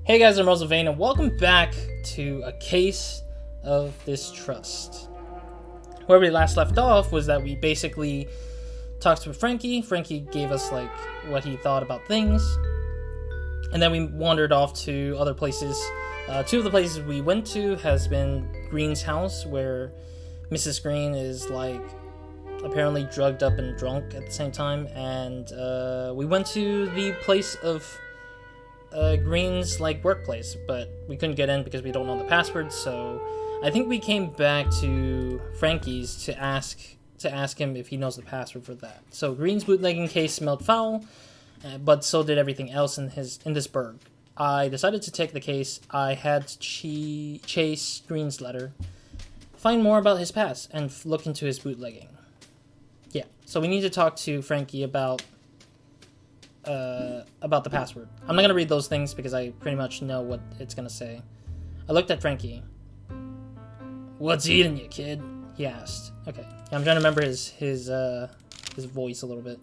Hey guys, I'm RozaldVaneGAME, and welcome back to A Case of Distrust. Where we last left off was that we basically talked to Frankie. Frankie gave us like what he thought about things, and then we wandered off to other places. Two of the places we went to has been Green's house, where Mrs. Green is like apparently drugged up and drunk at the same time, and we went to the place of Green's like workplace, but we couldn't get in because we don't know the password. So I think we came back to Frankie's to ask him if he knows the password for that. So Green's bootlegging case smelled foul, but so did everything else in this burg. I decided to take the case. I had to chase Green's letter, find more about his past, and look into his bootlegging. Yeah, so we need to talk to Frankie about the password. I'm not gonna read those things because I pretty much know what it's gonna say. I looked at Frankie. "What's eating you, kid?" he asked. Okay, yeah, I'm trying to remember his voice a little bit.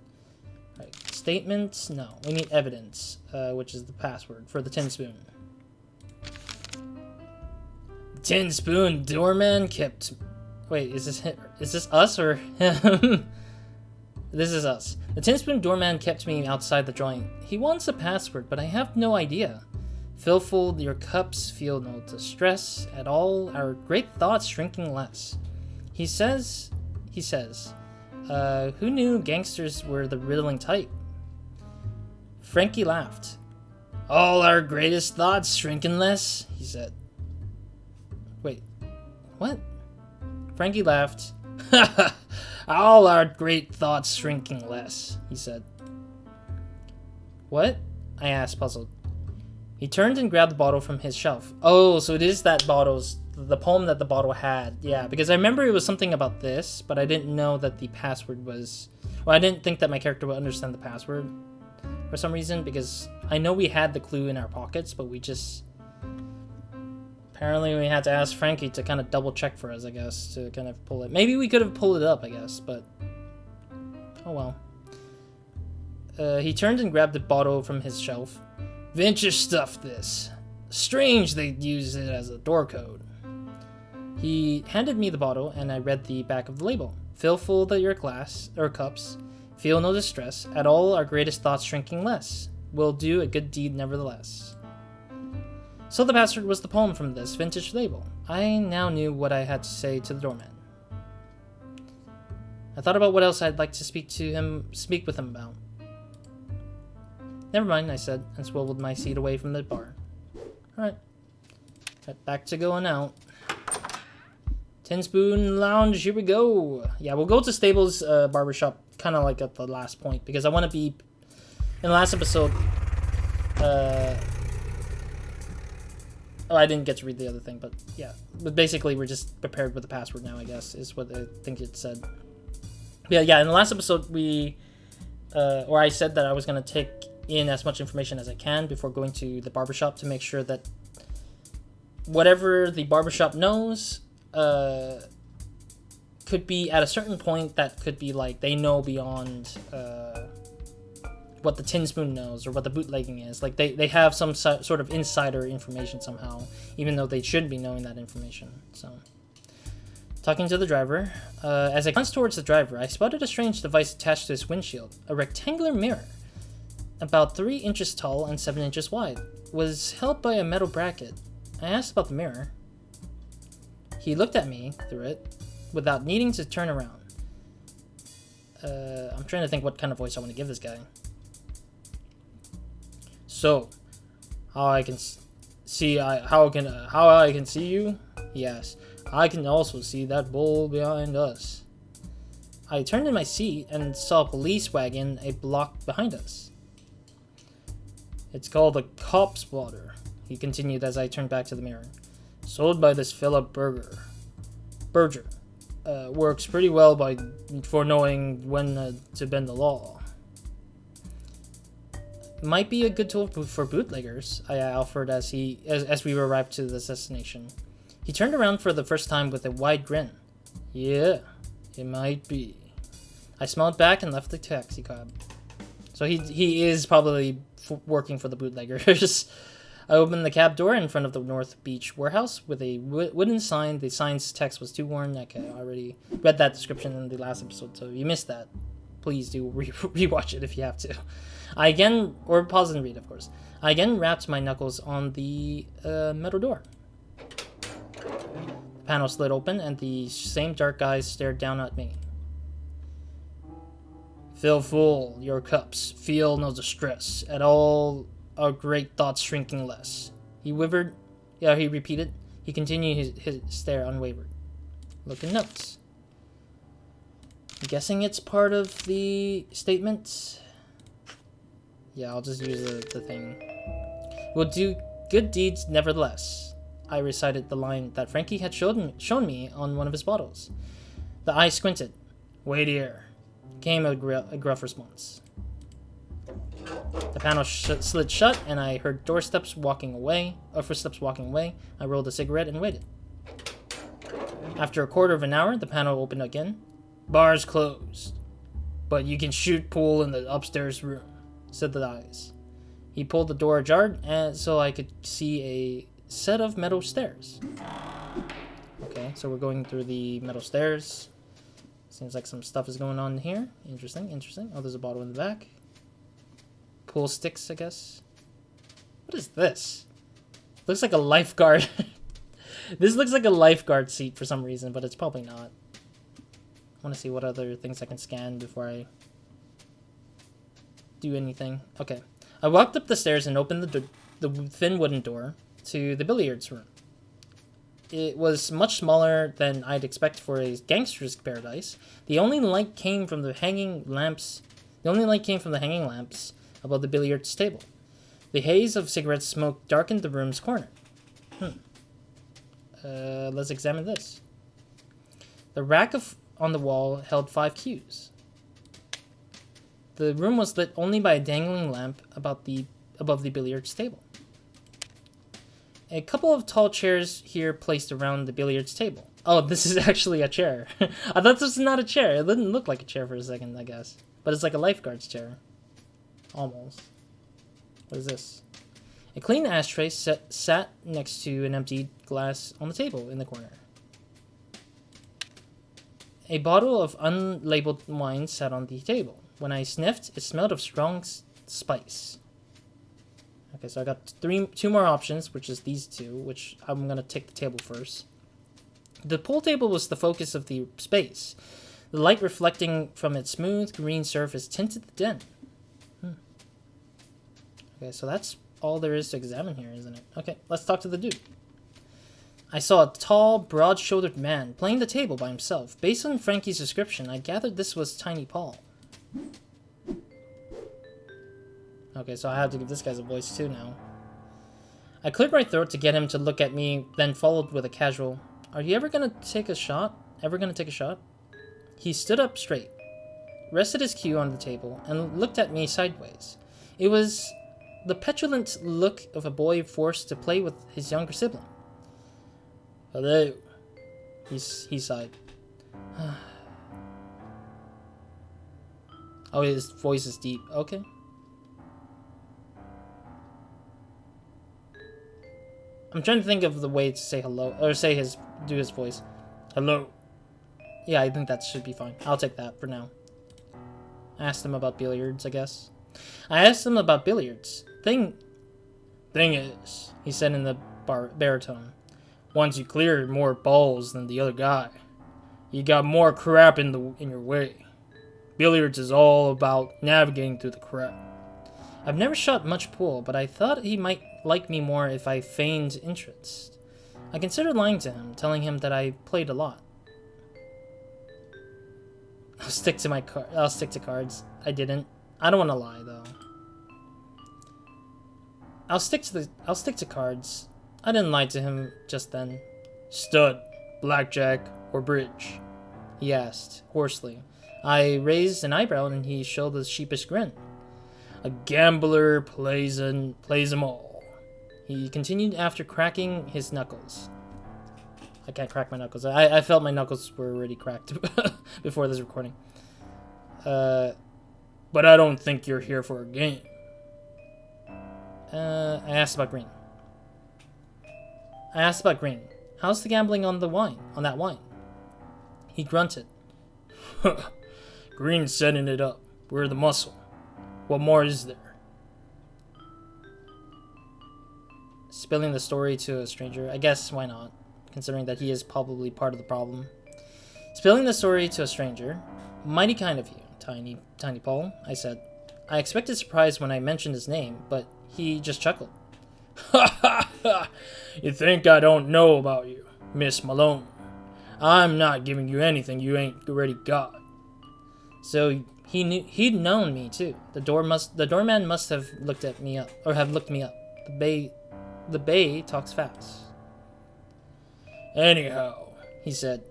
All right, statements. No, we need evidence, which is the password for the tin spoon. Tin spoon doorman kept. Wait, is this us or him? This is us. The tin spoon doorman kept me outside the joint. He wants a password, but I have no idea. Fill your cups, feel no distress at all, our great thoughts shrinking less. He says, who knew gangsters were the riddling type? Frankie laughed. All our greatest thoughts shrinking less, he said. Wait, what? Frankie laughed. All our great thoughts shrinking less, he said. What? I asked, puzzled. He turned and grabbed the bottle from his shelf. Oh, so it is that the poem that the bottle had. Yeah, because I remember it was something about this, but I didn't know that the password was... Well, I didn't think that my character would understand the password for some reason, because I know we had the clue in our pockets, but we just... Apparently we had to ask Frankie to kind of double check for us, I guess, to kind of pull it. Maybe we could have pulled it up, I guess, but... Oh well. He turned and grabbed the bottle from his shelf. Vintage stuff, this. Strange they'd use it as a door code. He handed me the bottle, and I read the back of the label. Fill full your glass, or cups. Feel no distress. At all our greatest thoughts shrinking less. Will do a good deed nevertheless. So the password was the poem from this vintage label. I now knew what I had to say to the doorman. I thought about what else I'd like to speak with him about. Never mind, I said, and swiveled my seat away from the bar. Alright. Back to going out. Tin Spoon Lounge, here we go. Yeah, we'll go to Stable's barbershop kind of like at the last point, because I want to be... In the last episode... Oh, I didn't get to read the other thing, but yeah. But basically, we're just prepared with the password now, I guess, is what I think it said. Yeah, in the last episode, or I said that I was going to take in as much information as I can before going to the barbershop to make sure that whatever the barbershop knows could be at a certain point that could be like they know beyond what the tin spoon knows or what the bootlegging is. Like they have some sort of insider information somehow, even though they should be knowing that information. So, talking to the driver, as I glanced towards the driver, I spotted a strange device attached to his windshield, a rectangular mirror, about 3 inches tall and 7 inches wide, was held by a metal bracket. I asked about the mirror. He looked at me through it without needing to turn around. I'm trying to think what kind of voice I want to give this guy. So, how I can see you? He asked. I can also see that bull behind us. I turned in my seat and saw a police wagon a block behind us. It's called a cop spotter, he continued as I turned back to the mirror. Sold by this fella Berger. Works pretty well for knowing when to bend the law. Might be a good tool for bootleggers, I offered as we arrived to the destination. He turned around for the first time with a wide grin. Yeah, it might be. I smiled back and left the taxi cab. So he is probably working for the bootleggers. I opened the cab door in front of the North Beach warehouse with a wooden sign. The sign's text was too worn. Okay, I already read that description in the last episode, so if you missed that, please do rewatch it if you have to. I again, or pause and read, of course. I again rapped my knuckles on the metal door. The panel slid open, and the same dark eyes stared down at me. Fill full your cups, feel no distress, at all our great thoughts shrinking less. He wivered, yeah, he repeated. He continued his stare unwavered. Look in notes. I'm guessing it's part of the statement. Yeah, I'll just use the thing. We'll do good deeds nevertheless. I recited the line that Frankie had shown me on one of his bottles. The eye squinted. Wait here. Came a gruff response. The panel slid shut, and I heard footsteps walking away. I rolled a cigarette and waited. After a quarter of an hour, the panel opened again. Bar's closed, but you can shoot pool in the upstairs room, said the eyes. He pulled the door ajar, and so I could see a set of metal stairs. Okay, so we're going through the metal stairs. Seems like some stuff is going on here. Interesting, interesting. Oh, there's a bottle in the back. Pool sticks, I guess. What is this? Looks like a lifeguard. This looks like a lifeguard seat for some reason, but it's probably not. I want to see what other things I can scan before I do anything. Okay. I walked up the stairs and opened the thin wooden door to the billiards room. It was much smaller than I'd expect for a gangster's paradise. The only light came from the hanging lamps above the billiards table. The haze of cigarette smoke darkened the room's corner. Let's examine this. The rack on the wall held 5 cues. The room was lit only by a dangling lamp above the billiards table. A couple of tall chairs here placed around the billiards table. Oh, this is actually a chair. I thought this was not a chair. It didn't look like a chair for a second, I guess. But it's like a lifeguard's chair. Almost. What is this? A clean ashtray sat next to an empty glass on the table in the corner. A bottle of unlabeled wine sat on the table. When I sniffed, it smelled of strong spice. Okay, so I got two more options, which is these two, which I'm going to take the table first. The pool table was the focus of the space. The light reflecting from its smooth green surface tinted the den. Okay, so that's all there is to examine here, isn't it? Okay, let's talk to the dude. I saw a tall, broad-shouldered man playing the table by himself. Based on Frankie's description, I gathered this was Tiny Paul. Okay, so I have to give this guy a voice too now. I cleared my throat to get him to look at me, then followed with a casual, "Are you ever gonna take a shot? Ever gonna take a shot?" He stood up straight, rested his cue on the table, and looked at me sideways. It was the petulant look of a boy forced to play with his younger sibling. "Hello," he sighed. Oh, his voice is deep. Okay. I'm trying to think of the way to say hello, or do his voice. "Hello." Yeah, I think that should be fine. I'll take that for now. I asked him about billiards, I guess. I asked him about billiards. Thing is, he said in the baritone, once you clear more balls than the other guy, you got more crap in your way. Billiards is all about navigating through the crap. I've never shot much pool, but I thought he might like me more if I feigned interest. I considered lying to him, telling him that I played a lot. I'll stick to cards. I didn't. I don't want to lie though. I'll stick to cards. I didn't lie to him just then. Stud, blackjack, or bridge? He asked, hoarsely. I raised an eyebrow and he showed a sheepish grin. A gambler plays 'em all. He continued after cracking his knuckles. I can't crack my knuckles. I felt my knuckles were already cracked before this recording. But I don't think you're here for a game. I asked about green. I asked about Green. How's the gambling on that wine? He grunted. Green's setting it up. We're the muscle. What more is there? Spilling the story to a stranger. I guess why not, considering that he is probably part of the problem. Spilling the story to a stranger. Mighty kind of you, Tiny Paul, I said. I expected surprise when I mentioned his name, but he just chuckled. Ha ha ha! You think I don't know about you, Miss Malone? I'm not giving you anything you ain't already got. So he'd known me too. The doorman must have looked me up. The bay talks fast. Anyhow, he said,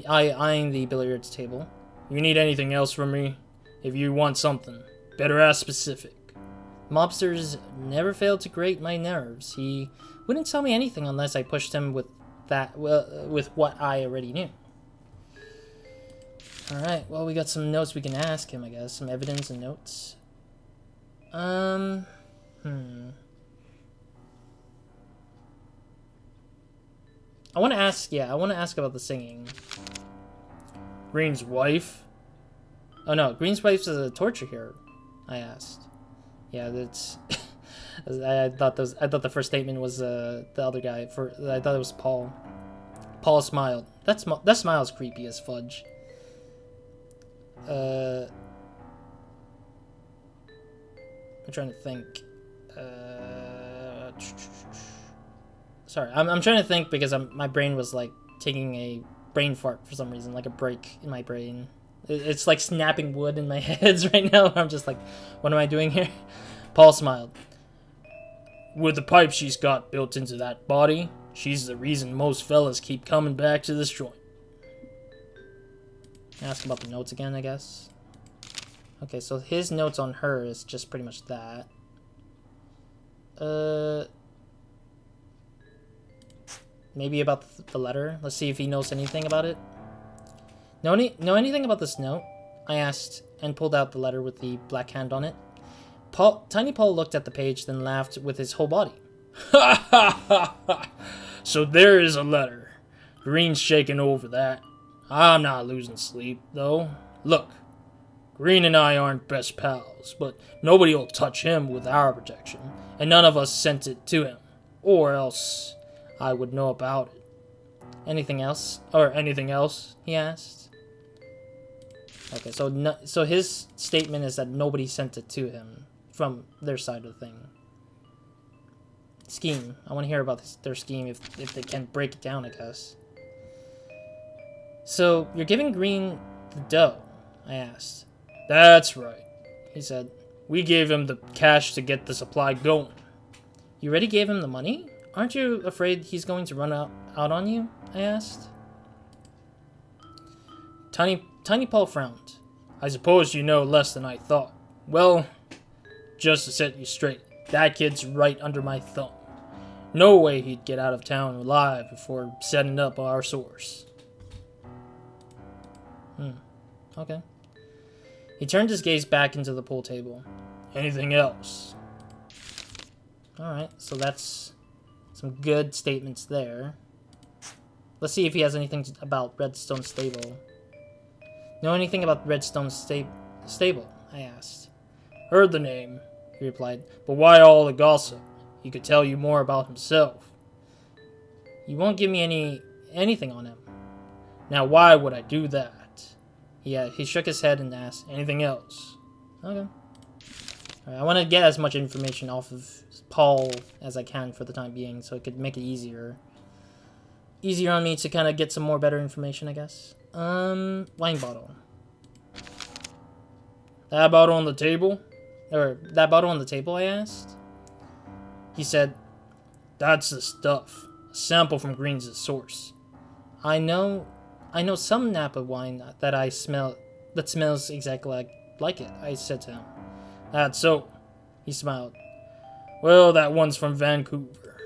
eyeing the billiards table. You need anything else from me? If you want something, better ask specific. Mobsters never failed to grate my nerves. He wouldn't tell me anything unless I pushed him with what I already knew. Alright, well, we got some notes we can ask him, I guess. Some evidence and notes. I want to ask about the singing. Green's wife? Oh no, Green's wife's a torture hero, I asked. Yeah, that's... I thought the first statement was the other guy. I thought it was Paul. Paul smiled. That smile's creepy as fudge. I'm trying to think. Sorry, I'm trying to think because my brain was like taking a brain fart for some reason, like a break in my brain. It's like snapping wood in my head right now. I'm just like, what am I doing here? Paul smiled. With the pipe she's got built into that body, she's the reason most fellas keep coming back to this joint. Ask about the notes again, I guess. Okay, so his notes on her is just pretty much that. Maybe about the letter. Let's see if he knows anything about it. Know anything about this note? I asked, and pulled out the letter with the black hand on it. Tiny Paul looked at the page, then laughed with his whole body. Ha ha ha ha! So there is a letter. Green's shaking over that. I'm not losing sleep, though. Look, Green and I aren't best pals, but nobody'll touch him with our protection, and none of us sent it to him, or else I would know about it. Anything else? Or anything else? He asked. Okay, so his statement is that nobody sent it to him from their side of the thing. Scheme. I want to hear about their scheme if they can break it down, I guess. So, you're giving Green the dough? I asked. That's right, he said. We gave him the cash to get the supply going. You already gave him the money? Aren't you afraid he's going to run out on you? I asked. Tiny Paul frowned. I suppose you know less than I thought. Well, just to set you straight, that kid's right under my thumb. No way he'd get out of town alive before setting up our source. Okay. He turned his gaze back into the pool table. Anything else? Alright, so that's some good statements there. Let's see if he has anything about Redstone Stable. Know anything about Redstone Stable? I asked. Heard the name, he replied. But why all the gossip? He could tell you more about himself. You won't give me anything on him. Now why would I do that? Yeah, he shook his head and asked, anything else? Okay. Alright, I want to get as much information off of Paul as I can for the time being, so it could make it easier. Easier on me to kind of get some more better information, I guess. Wine bottle. That bottle on the table? Or, that bottle on the table, I asked? He said, that's the stuff. A sample from Green's source. I know some Napa wine that smells exactly like it, I said to him. That's so. He smiled. Well, that one's from Vancouver.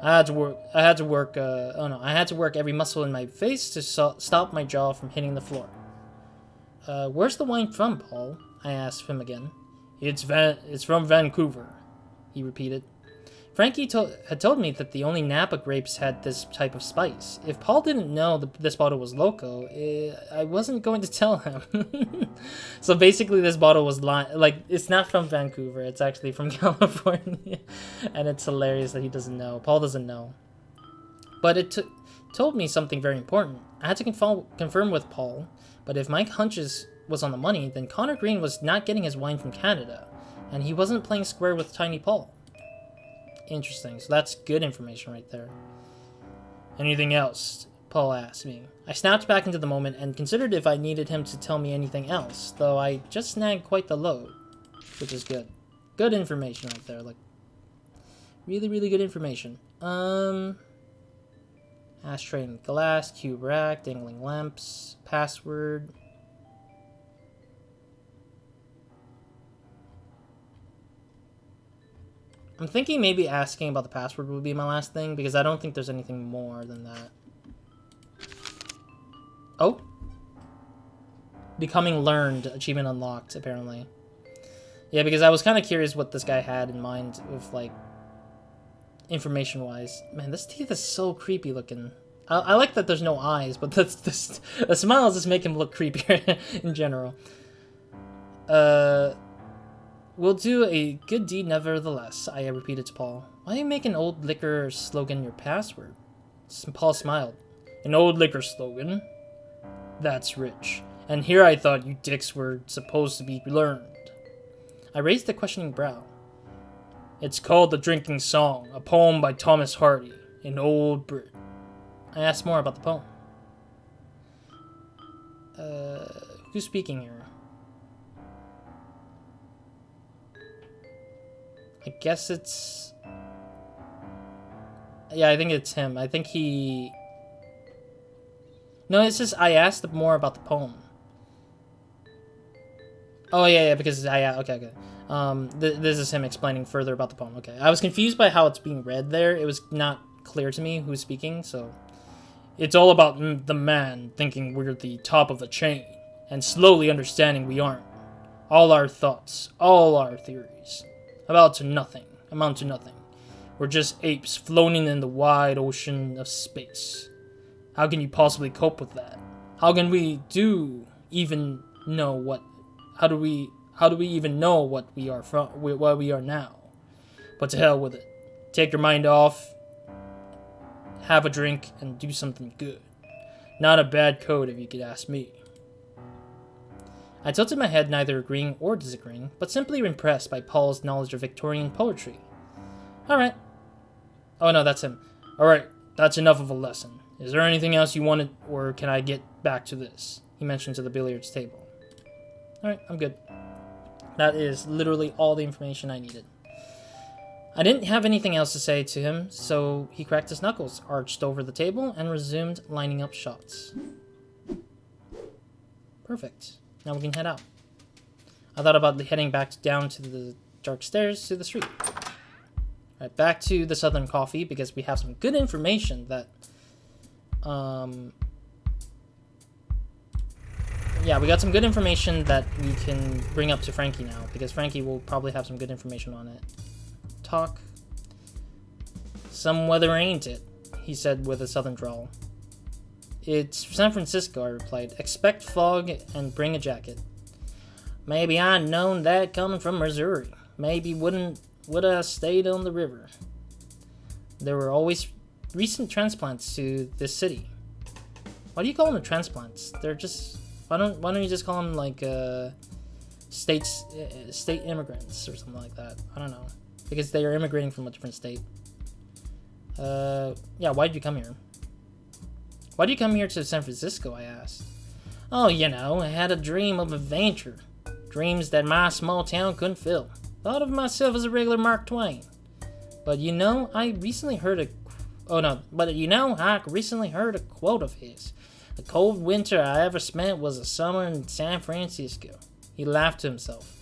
I had to work every muscle in my face to stop my jaw from hitting the floor. Where's the wine from, Paul? I asked him again. It's from Vancouver, he repeated. Frankie had told me that the only Napa grapes had this type of spice. If Paul didn't know this bottle was loco, I wasn't going to tell him. So basically this bottle was it's not from Vancouver, it's actually from California. And it's hilarious that he doesn't know. Paul doesn't know. But it told me something very important. I had to confirm with Paul, but if my hunches was on the money, then Connor Green was not getting his wine from Canada, and he wasn't playing square with Tiny Paul. Interesting, so that's good information right there. Anything else? Paul asked me. I snapped back into the moment and considered if I needed him to tell me anything else, though I just snagged quite the load, which is good. Good information right there, like, really, really good information. Ashtray and glass, cube rack, dangling lamps, password. I'm thinking maybe asking about the password would be my last thing, because I don't think there's anything more than that. Oh. Becoming learned, achievement unlocked, apparently. Yeah, because I was kind of curious what this guy had in mind with, like, information-wise. Man, this teeth is so creepy looking. I like that there's no eyes, but the smiles just make him look creepier in general. We'll do a good deed nevertheless, I repeated to Paul. Why do you make an old liquor slogan your password? Paul smiled. An old liquor slogan? That's rich. And here I thought you dicks were supposed to be learned. I raised a questioning brow. It's called The Drinking Song, a poem by Thomas Hardy, an old Brit. I asked more about the poem. Who's speaking here? I guess it's... Yeah, I think it's him. I think he... No, it's just I asked more about the poem. Oh, yeah, because okay. This is him explaining further about the poem. Okay, I was confused by how it's being read there. It was not clear to me who's speaking, so... It's all about the man thinking we're the top of the chain, and slowly understanding we aren't. All our thoughts, all our theories... amount to nothing. We're just apes floating in the wide ocean of space. How can you possibly cope with that? How do we even know what we are from, where we are now? But to hell with it. Take your mind off, have a drink, and do something good. Not a bad code if you could ask me. I tilted my head, neither agreeing or disagreeing, but simply impressed by Paul's knowledge of Victorian poetry. Alright. Oh no, that's him. Alright, that's enough of a lesson. Is there anything else you wanted, or can I get back to this? He mentioned to the billiards table. Alright, I'm good. That is literally all the information I needed. I didn't have anything else to say to him, so he cracked his knuckles, arched over the table, and resumed lining up shots. Perfect. Now we can head out. I thought about heading back down to the dark stairs to the street. Alright, back to the Southern Coffee, because we have some good information that... Yeah, we got some good information that we can bring up to Frankie now, because Frankie will probably have some good information on it. Talk. Some weather, ain't it? He said with a southern drawl. It's San Francisco, I replied. Expect fog and bring a jacket. Maybe I'd known that coming from Missouri. Maybe would I stayed on the river. There were always recent transplants to this city. Why do you call them transplants? They're just... Why don't you just call them like state immigrants or something like that? I don't know. Because they are immigrating from a different state. Yeah, why did you come here? Why do you come here to San Francisco, I asked. Oh, you know, I had a dream of adventure. Dreams that my small town couldn't fill. Thought of myself as a regular Mark Twain. But you know, I recently heard a quote of his. The cold winter I ever spent was a summer in San Francisco. He laughed to himself.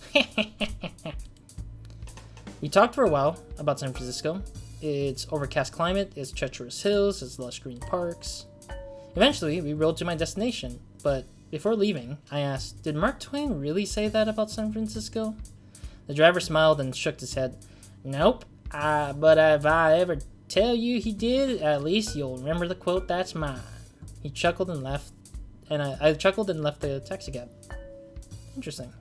We talked for a while about San Francisco. Its overcast climate, its treacherous hills, its lush green parks. Eventually, we rode to my destination, but before leaving, I asked, did Mark Twain really say that about San Francisco? The driver smiled and shook his head. Nope, But if I ever tell you he did, at least you'll remember the quote that's mine. He chuckled and left, and I chuckled and left the taxi cab. Interesting.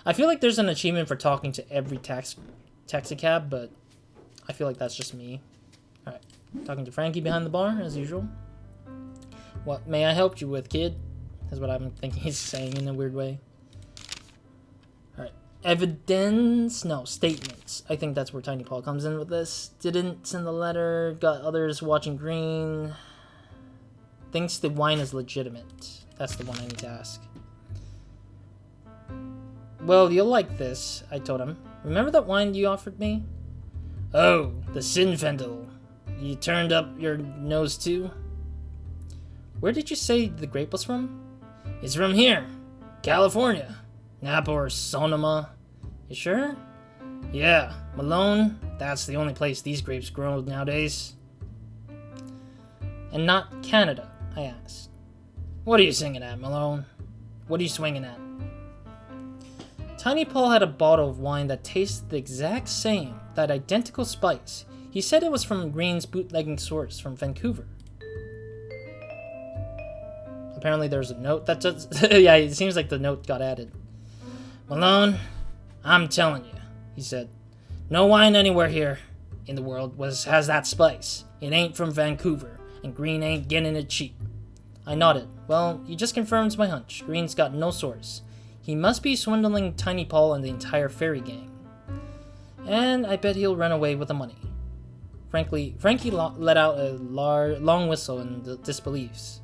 I feel like there's an achievement for talking to every taxi cab, but I feel like that's just me. Alright, talking to Frankie behind the bar, as usual. What may I help you with, kid? Is what I'm thinking he's saying in a weird way. Alright. Evidence? No, statements. I think that's where Tiny Paul comes in with this. Didn't send the letter. Got others watching green. Thinks the wine is legitimate. That's the one I need to ask. Well, you'll like this, I told him. Remember that wine you offered me? Oh, the Zinfandel. You turned up your nose too? Where did you say the grape was from? It's from here, California. Napa or Sonoma. You sure? Yeah, Malone. That's the only place these grapes grow nowadays. And not Canada, I asked. What are you singing at, Malone? What are you swinging at? Tiny Paul had a bottle of wine that tasted the exact same, that identical spice. He said it was from Green's bootlegging source from Vancouver. Apparently there's a note that just... yeah, it seems like the note got added. Malone, I'm telling you, he said. No wine anywhere here in the world has that spice. It ain't from Vancouver, and Green ain't getting it cheap. I nodded. Well, you just confirmed my hunch. Green's got no source. He must be swindling Tiny Paul and the entire fairy gang. And I bet he'll run away with the money. Frankie let out a long whistle in disbelief.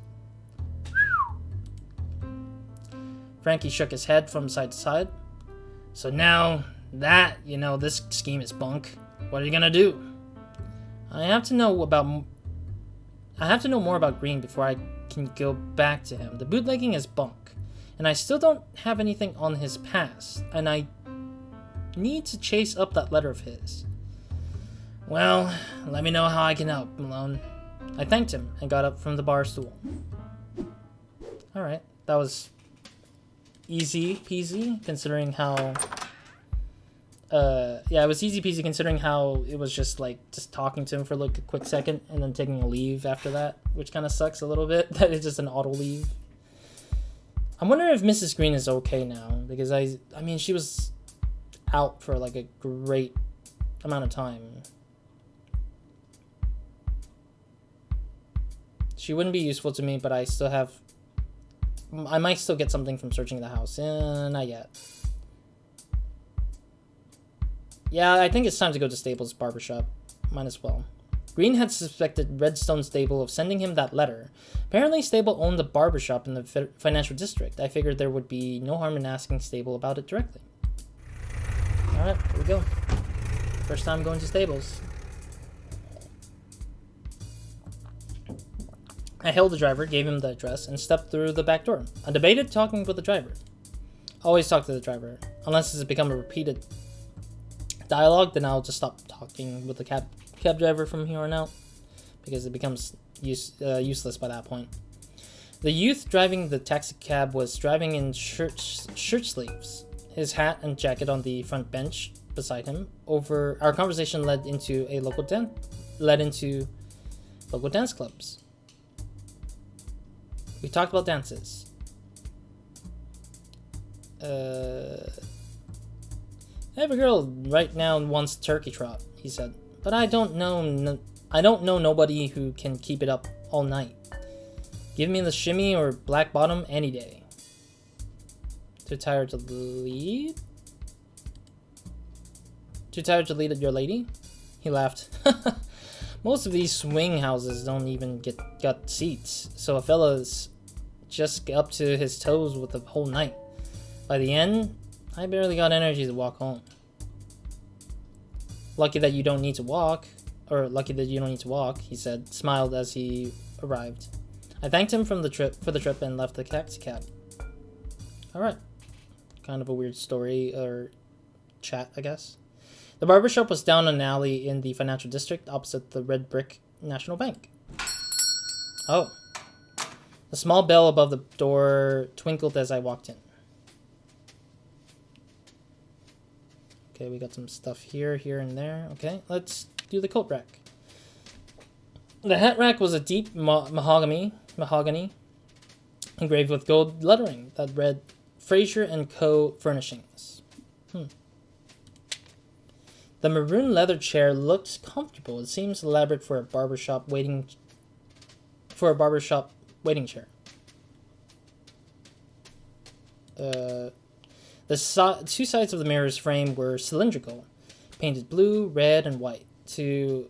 Frankie shook his head from side to side. So now that you know this scheme is bunk, what are you gonna do? I have to know more about Green before I can go back to him. The bootlegging is bunk. And I still don't have anything on his past, and I need to chase up that letter of his. Well, let me know how I can help, Malone. I thanked him and got up from the bar stool. Alright, that was easy peasy, considering how... yeah, it was easy peasy considering how it was just talking to him for like a quick second, and then taking a leave after that, which kind of sucks a little bit, that it's just an auto leave. I'm wondering if Mrs. Green is okay now, because I mean, she was out for like a great amount of time. She wouldn't be useful to me, but I might still get something from searching the house. Not yet. Yeah, I think it's time to go to Staples' barbershop. Might as well. Green had suspected Redstone Stable of sending him that letter. Apparently, Stable owned a barbershop in the financial district. I figured there would be no harm in asking Stable about it directly. Alright, here we go. First time going to Stables. I hailed the driver, gave him the address, and stepped through the back door. I debated talking with the driver. Always talk to the driver. Unless it's become a repeated dialogue, then I'll just stop talking with the cab driver from here on out, because it becomes useless by that point. The youth driving the taxi cab was driving in shirt sleeves, his hat and jacket on the front bench beside him. Our conversation led into local dance clubs. We talked about dances. Every girl right now wants turkey trot, he said. But I don't know nobody who can keep it up all night. Give me the shimmy or black bottom any day. Too tired to lead? Too tired to lead your lady? He laughed. Most of these swing houses don't even got seats, so a fella's just up to his toes with the whole night. By the end, I barely got energy to walk home. Lucky that you don't need to walk, he said, smiled as he arrived. I thanked him for the trip and left the taxi cab. Alright. Kind of a weird story, or chat, I guess. The barbershop was down an alley in the financial district opposite the red brick National Bank. Oh. The small bell above the door twinkled as I walked in. Okay, we got some stuff here, here, and there. Okay, let's do the coat rack. The hat rack was a deep mahogany engraved with gold lettering that read Fraser & Co. Furnishings. The maroon leather chair looked comfortable. It seems elaborate for a barbershop waiting chair. The two sides of the mirror's frame were cylindrical, painted blue, red, and white to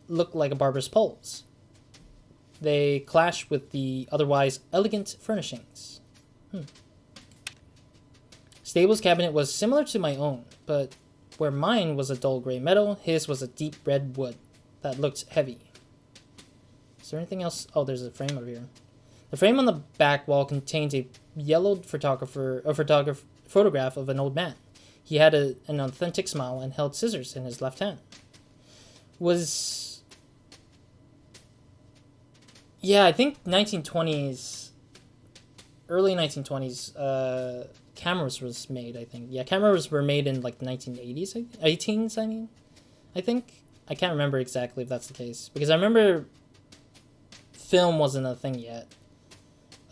look like a barber's poles. They clashed with the otherwise elegant furnishings. Stable's cabinet was similar to my own, but where mine was a dull gray metal, his was a deep red wood that looked heavy. Is there anything else? Oh, there's a frame over here. The frame on the back wall contained a yellowed photograph of an old man. He had an authentic smile and held scissors in his left hand. I think 1920s, early 1920s, cameras was made, I think. Yeah, cameras were made in like the 1980s, 18s, I mean. I think. I can't remember exactly if that's the case. Because I remember film wasn't a thing yet.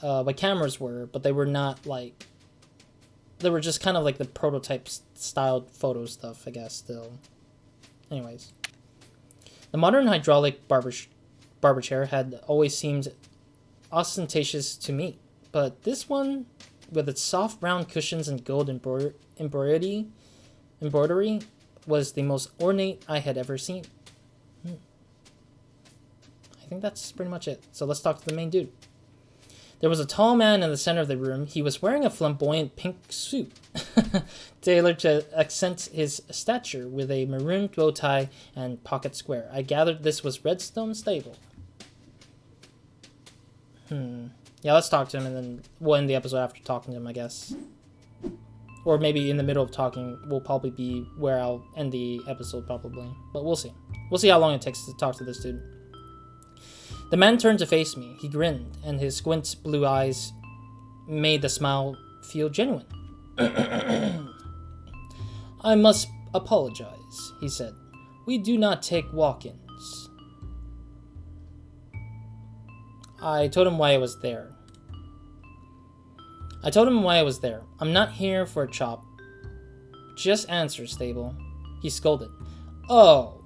But cameras were, but they were not like... They were just kind of like the prototype styled photo stuff, I guess, still. Anyways. The modern hydraulic barber chair had always seemed ostentatious to me. But this one, with its soft round cushions and gold embroidery, was the most ornate I had ever seen. I think that's pretty much it. So let's talk to the main dude. There was a tall man in the center of the room. He was wearing a flamboyant pink suit, tailored to accent his stature with a maroon bow tie and pocket square. I gathered this was Redstone Stable. Yeah, let's talk to him, and then we'll end the episode after talking to him, I guess. Or maybe in the middle of talking will probably be where I'll end the episode, probably. But we'll see. We'll see how long it takes to talk to this dude. The man turned to face me. He grinned, and his squint blue eyes made the smile feel genuine. I must apologize, he said. We do not take walk-ins. I told him why I was there. I'm not here for a chop. Just answer, Stable. He scolded. Oh,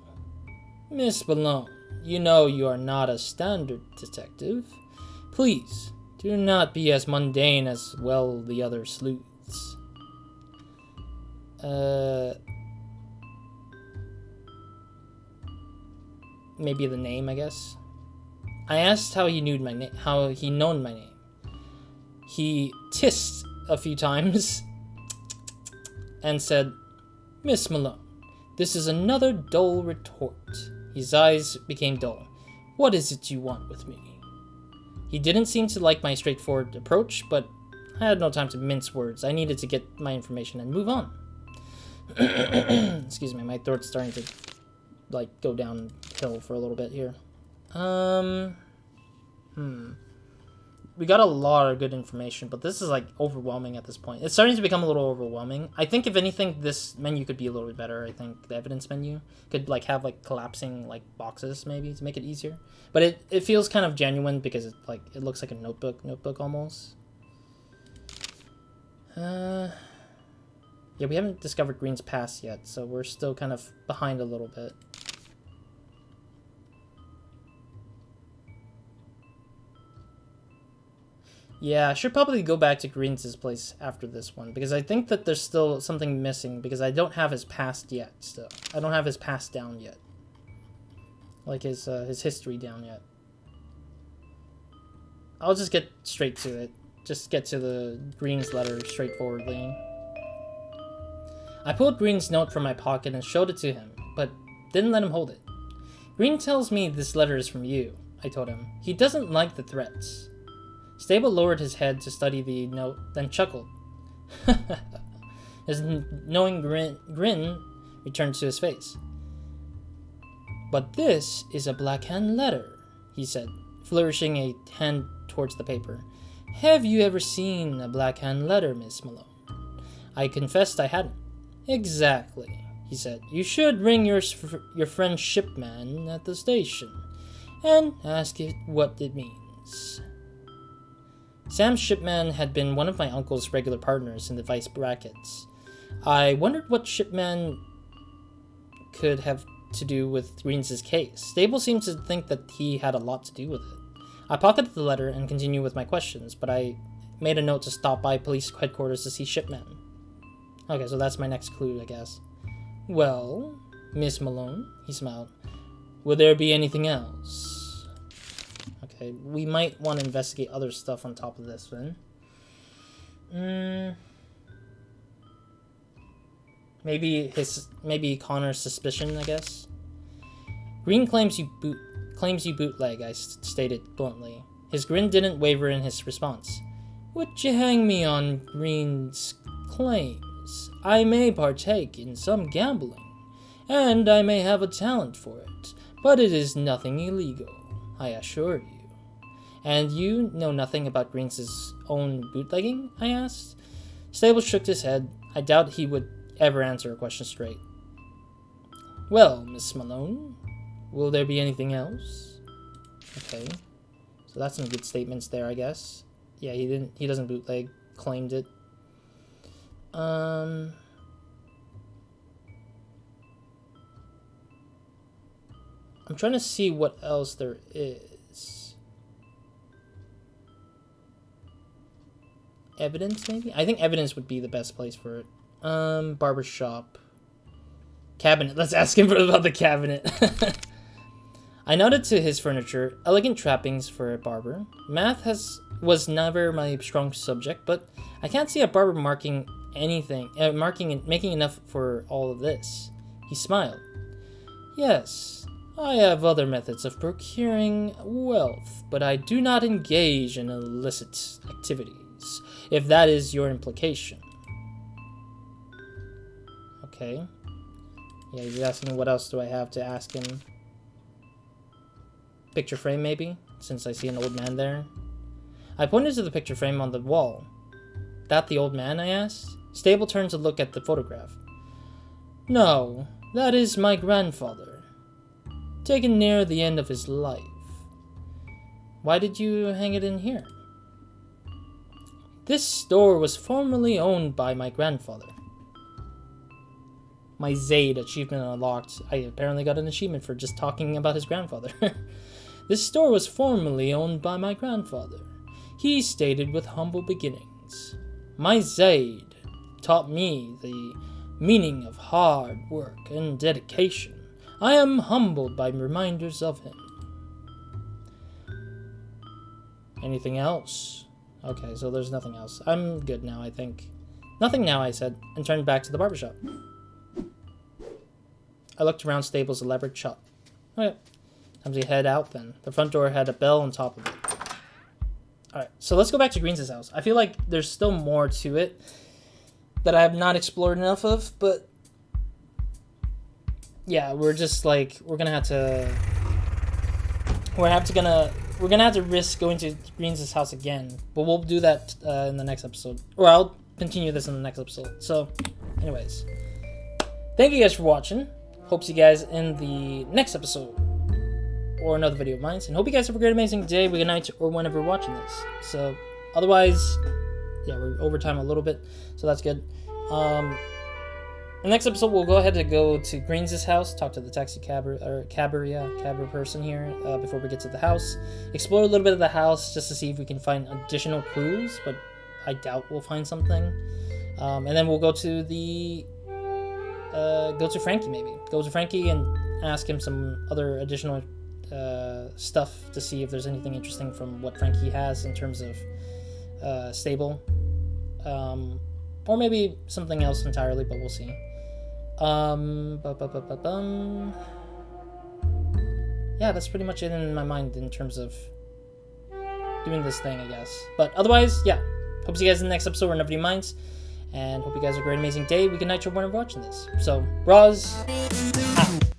Miss Malone. You know you are not a standard detective. Please, do not be as mundane as, well, the other sleuths. Maybe the name, I guess. I asked how he knew my name. How he known my name. He tissed a few times and said, Miss Malone, this is another dull retort. His eyes became dull. What is it you want with me? He didn't seem to like my straightforward approach, but I had no time to mince words. I needed to get my information and move on. Excuse me, my throat's starting to, like, go downhill for a little bit here. We got a lot of good information, but this is, like, overwhelming at this point. It's starting to become a little overwhelming. I think, if anything, this menu could be a little bit better. I think the evidence menu could, like, have, like, collapsing, like, boxes, maybe, to make it easier. But it feels kind of genuine because, it looks like a notebook almost. Yeah, we haven't discovered Green's past yet, so we're still kind of behind a little bit. Yeah, I should probably go back to Green's place after this one, because I think that there's still something missing, because I don't have his past yet, still. I don't have his past down yet. Like, his history down yet. I'll just get straight to it. Just get to the Green's letter straightforwardly. I pulled Green's note from my pocket and showed it to him, but didn't let him hold it. Green tells me this letter is from you, I told him. He doesn't like the threats. Stable lowered his head to study the note, then chuckled. His knowing grin returned to his face. But this is a Blackhand letter, he said, flourishing a hand towards the paper. Have you ever seen a Blackhand letter, Miss Malone? I confessed I hadn't. Exactly. he said. You should ring your friend Shipman at the station and ask it what it means. Sam Shipman had been one of my uncle's regular partners in the vice brackets. I wondered what Shipman could have to do with Greens' case. Stable seemed to think that he had a lot to do with it. I pocketed the letter and continued with my questions, but I made a note to stop by police headquarters to see Shipman. Okay, so that's my next clue, I guess. Well, Miss Malone, he smiled. Will there be anything else? Okay, we might want to investigate other stuff on top of this then. Maybe Connor's suspicion, I guess. Green claims you bootleg, I stated bluntly. His grin didn't waver in his response. Would you hang me on Green's claims? I may partake in some gambling, and I may have a talent for it, but it is nothing illegal, I assure you. And you know nothing about Green's own bootlegging? I asked. Stable shook his head. I doubt he would ever answer a question straight. Well, Miss Malone, will there be anything else? Okay, so that's some good statements there, I guess. Yeah, he doesn't bootleg, claimed it. I'm trying to see what else there is. Evidence, maybe? I think evidence would be the best place for it. Barber shop. Cabinet. Let's ask him about the cabinet. I nodded to his furniture. Elegant trappings for a barber. Math was never my strong subject, but I can't see a barber making enough for all of this. He smiled. Yes, I have other methods of procuring wealth, but I do not engage in illicit activities, if that is your implication. Okay. Yeah, he's asking what else do I have to ask him. Picture frame, maybe? Since I see an old man there. I pointed to the picture frame on the wall. That the old man, I asked? Stable turned to look at the photograph. No, that is my grandfather. Taken near the end of his life. Why did you hang it in here? This store was formerly owned by my grandfather. My Zaid achievement unlocked. I apparently got an achievement for just talking about his grandfather. This store was formerly owned by my grandfather. He stated with humble beginnings. My Zaid taught me the meaning of hard work and dedication. I am humbled by reminders of him. Anything else? Okay, so there's nothing else. I'm good now, I think. Nothing now, I said, and turned back to the barbershop. I looked around Stable's elaborate shop. Okay, time to head out then. The front door had a bell on top of it. Alright, so let's go back to Greens' house. I feel like there's still more to it that I have not explored enough of, but yeah, we're gonna have to risk going to Greens' house again, but we'll do that in the next episode, or I'll continue this in the next episode. So, anyways, thank you guys for watching. Hope to see you guys in the next episode or another video of mine, and hope you guys have a great, amazing day, good night, or whenever you're watching this. So, otherwise, yeah, we're over time a little bit, so that's good. The next episode, we'll go ahead and go to Greens' house, talk to the taxi cabber person here before we get to the house. Explore a little bit of the house just to see if we can find additional clues, but I doubt we'll find something. And then we'll go to Frankie, maybe. Go to Frankie and ask him some other additional stuff to see if there's anything interesting from what Frankie has in terms of Stable. Or maybe something else entirely, but we'll see. Yeah, that's pretty much it in my mind in terms of doing this thing, I guess. But otherwise, yeah. Hope to see you guys in the next episode where nobody minds. And hope you guys have a great, amazing day. Good night, or whenever watching this. So, Roz, out.